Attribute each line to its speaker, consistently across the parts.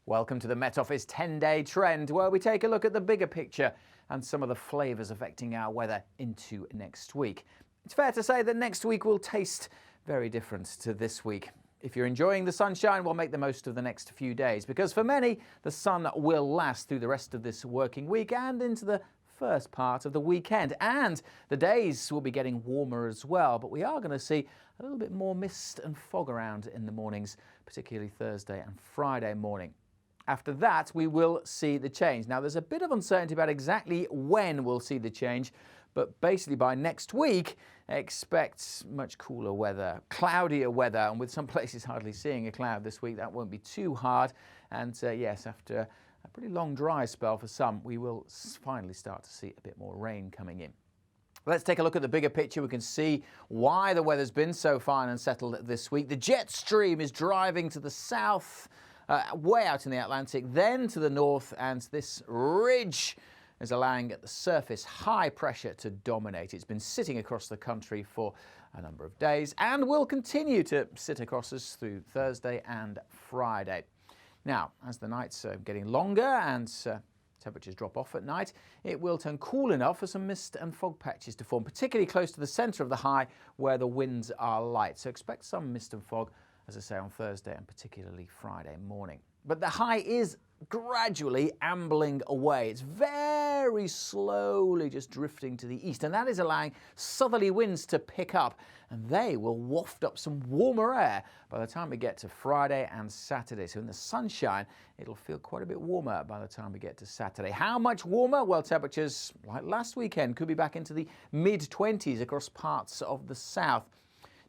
Speaker 1: Welcome to the Met Office 10-day trend, where we take a look at the bigger picture and some of the flavours affecting our weather into next week. It's fair to say that next week will taste very different to this week. If you're enjoying the sunshine, we'll make the most of the next few days, because for many, the sun will last through the rest of this working week and into the first part of the weekend. And the days will be getting warmer as well, but we are going to see a little bit more mist and fog around in the mornings, particularly Thursday and Friday morning. After that, we will see the change. Now, there's a bit of uncertainty about exactly when we'll see the change, but basically by next week, expect much cooler weather, cloudier weather, and with some places hardly seeing a cloud this week, that won't be too hard. And yes, after a pretty long dry spell for some, we will finally start to see a bit more rain coming in. Let's take a look at the bigger picture. We can see why the weather's been so fine and settled this week. The jet stream is driving to the south, way out in the Atlantic, then to the north, and this ridge is allowing at the surface high pressure to dominate. It's been sitting across the country for a number of days and will continue to sit across us through Thursday and Friday. Now, as the nights are getting longer and temperatures drop off at night, it will turn cool enough for some mist and fog patches to form, particularly close to the centre of the high where the winds are light. So expect some mist and fog, as I say, on Thursday and particularly Friday morning. But the high is gradually ambling away. It's very slowly just drifting to the east, and that is allowing southerly winds to pick up, and they will waft up some warmer air by the time we get to Friday and Saturday. So in the sunshine, it'll feel quite a bit warmer by the time we get to Saturday. How much warmer? Well, temperatures like last weekend could be back into the mid-20s across parts of the south,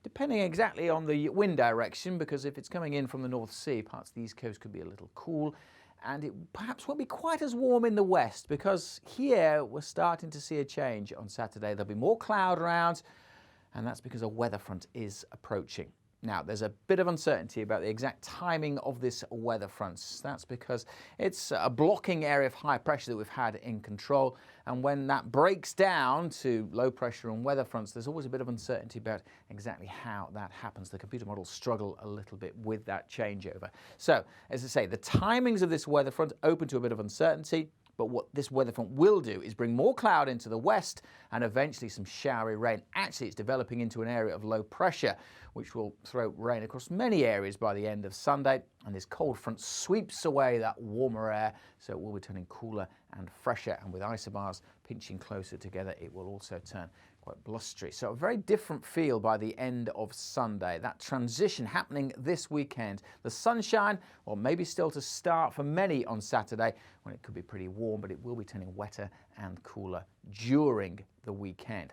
Speaker 1: depending exactly on the wind direction, because if it's coming in from the North Sea, parts of the east coast could be a little cool, and it perhaps won't be quite as warm in the west, because here we're starting to see a change on Saturday. There'll be more cloud around, and that's because a weather front is approaching. Now, there's a bit of uncertainty about the exact timing of this weather front. That's because it's a blocking area of high pressure that we've had in control. And when that breaks down to low pressure and weather fronts, there's always a bit of uncertainty about exactly how that happens. The computer models struggle a little bit with that changeover. So, as I say, the timings of this weather front open to a bit of uncertainty. But what this weather front will do is bring more cloud into the west and eventually some showery rain. Actually, it's developing into an area of low pressure, which will throw rain across many areas by the end of Sunday. And this cold front sweeps away that warmer air, so it will be turning cooler and fresher. And with isobars pinching closer together, it will also turn quite blustery. So a very different feel by the end of Sunday. That transition happening this weekend. The sunshine, well, maybe still to start for many on Saturday, when it could be pretty warm, but it will be turning wetter and cooler during the weekend.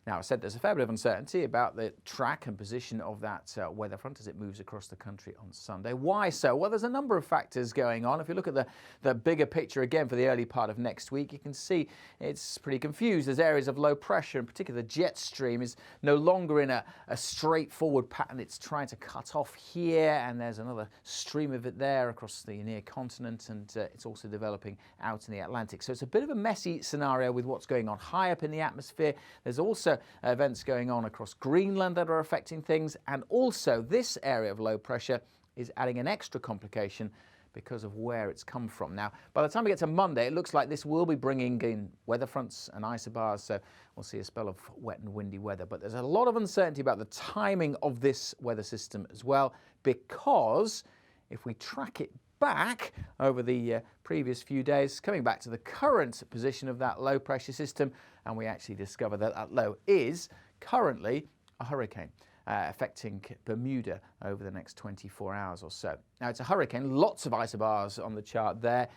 Speaker 1: Now, I said there's a fair bit of uncertainty about the track and position of that weather front as it moves across the country on Sunday. Why so? Well, there's a number of factors going on. If you look at the bigger picture again for the early part of next week, you can see it's pretty confused. There's areas of low pressure, in particular the jet stream is no longer in a straightforward pattern. It's trying to cut off here, and there's another stream of it there across the near continent, and it's also developing out in the Atlantic. So it's a bit of a messy scenario with what's going on high up in the atmosphere. There's also events going on across Greenland that are affecting things, and also this area of low pressure is adding an extra complication because of where it's come from. Now, by the time we get to Monday, it looks like this will be bringing in weather fronts and isobars, so we'll see a spell of wet and windy weather. But there's a lot of uncertainty about the timing of this weather system as well, because if we track it back over the previous few days, coming back to the current position of that low pressure system, and we actually discover that that low is currently a hurricane affecting Bermuda over the next 24 hours or so. Now, it's a hurricane, lots of isobars on the chart there,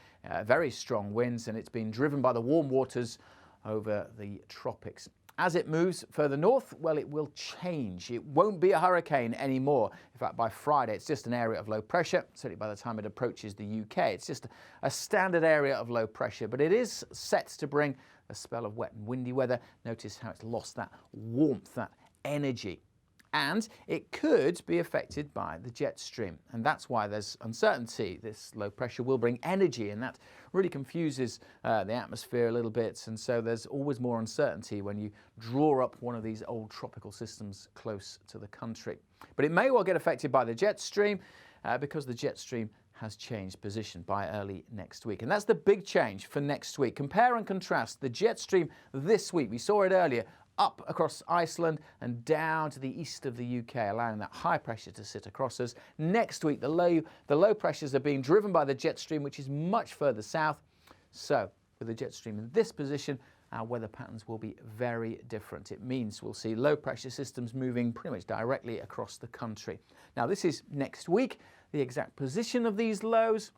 Speaker 1: very strong winds, and it's been driven by the warm waters over the tropics. As it moves further north, well, it will change. It won't be a hurricane anymore. In fact, by Friday, it's just an area of low pressure. Certainly by the time it approaches the UK, it's just a standard area of low pressure, but it is set to bring a spell of wet and windy weather. Notice how it's lost that warmth, that energy. And it could be affected by the jet stream. And that's why there's uncertainty. This low pressure will bring energy, and that really confuses the atmosphere a little bit. And so there's always more uncertainty when you draw up one of these old tropical systems close to the country. But it may well get affected by the jet stream because the jet stream has changed position by early next week. And that's the big change for next week. Compare and contrast the jet stream this week. We saw it earlier, up across Iceland and down to the east of the UK, allowing that high pressure to sit across us. Next week, the low pressures are being driven by the jet stream, which is much further south. So with the jet stream in this position, our weather patterns will be very different. It means we'll see low pressure systems moving pretty much directly across the country. Now, this is next week. The exact position of these lows,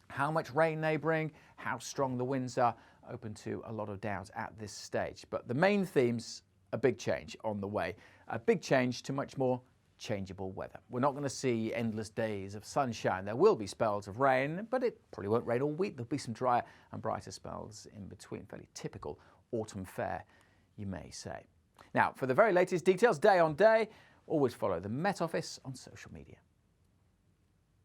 Speaker 1: how much rain they bring, how strong the winds are, open to a lot of doubt at this stage. But the main theme's a big change on the way, a big change to much more changeable weather. We're not going to see endless days of sunshine. There will be spells of rain, but it probably won't rain all week. There'll be some drier and brighter spells in between. Fairly typical autumn fare, you may say. Now, for the very latest details, day on day, always follow the Met Office on social media.